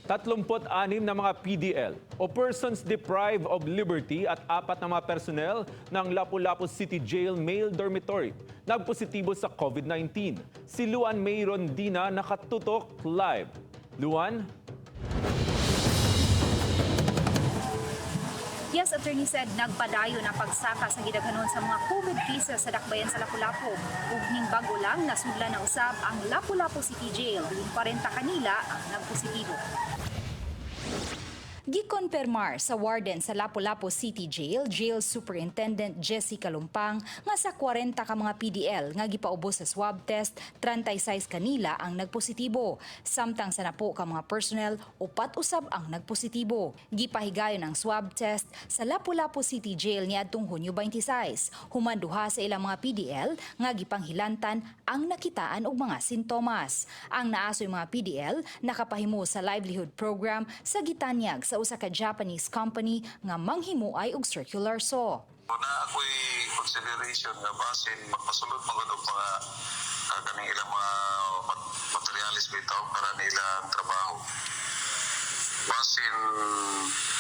36 na mga PDL o persons deprived of liberty at 4 na mga personnel ng Lapu-Lapu City Jail Male Dormitory nagpositibo sa COVID-19. Si Luan May Rondina nakatutok live. Luan? Yes, Attorney said nagpadayo na pagsaka sa gidaghanon sa mga COVID cases sa dakbayan sa Lapu-Lapu. Ugning bago lang nasudlan na usab ang Lapu-Lapu City Jail. Diin 40 kanila ang nagpositibo. Gikonpermar sa warden sa Lapu-Lapu City Jail, Jail Superintendent Jessica Lumpang, nga sa 40 ka mga PDL nga gipaubos sa swab test, 36 kanila ang nagpositibo. Samtang sa napo ka mga personnel, 4 usab ang nagpositibo. Gipahigayon ang swab test sa Lapu-Lapu City Jail niadtong Hunyo 26. Human duha sa ilang mga PDL nga gipanghilantan ang nakitaan og mga sintomas. Ang naasoy mga PDL nakapahimo sa livelihood program sa gitanyag sa usa ka Japanese company nga manghimuay og circular saw. Na ako'y consideration nga basin magpasulod mga mga kaning ilang mga materialis bitaw para nilang trabaho. Basin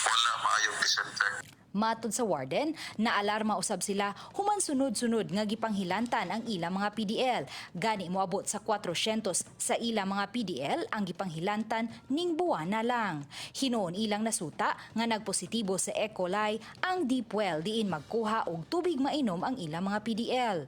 wala maayong disinfect. Matod sa warden, naalarma usab sila human sunod-sunod nga gipanghilantan ang ilang mga PDL. Gani moabot sa 400 sa ilang mga PDL ang gipanghilantan ning buwan na lang. Hinuon ilang nasuta nga nagpositibo sa E. coli ang deep well diin magkuha og tubig mainom ang ilang mga PDL.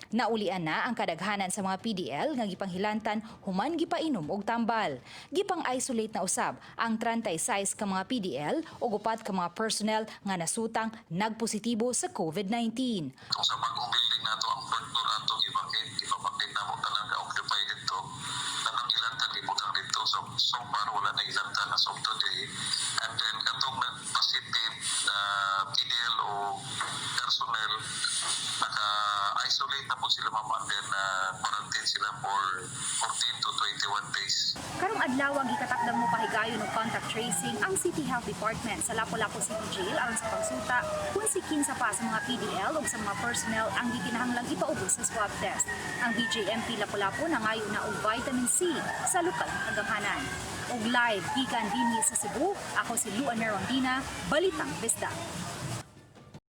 Naulian na ang kadaghanan sa mga PDL nga gipanghilantan human gipainom og tambal. Gipang-isolate na usab ang 36 ka mga PDL ug 4 ka mga personnel nga nasutang nagpositibo sa COVID-19. Kung sa bagong building nato ang first floor ato ipapakit na mo talaga occupy dito. Tanang ilantan ibutang dito so far wala na ilantan as of today. And then katong nag-positive na PDL o personnel naka-isolate na po sila ma'am and then quarantine sila for 14 to 21 days. Karong adlaw gikatakdang mo pahigayon og contact tracing ang City Health Department sa Lapu-Lapu City Jail aron sa pagsuta kung sikin sa pa sa mga PDL o sa mga personnel ang gikinahanglang ipaubos sa swab test. Ang BJMP Lapu-Lapu nangayo na og vitamin C sa lokal nga kagamhanan. Og live gikan dinhi sa Cebu, ako si Luan May Rondina, Balitang Bisda.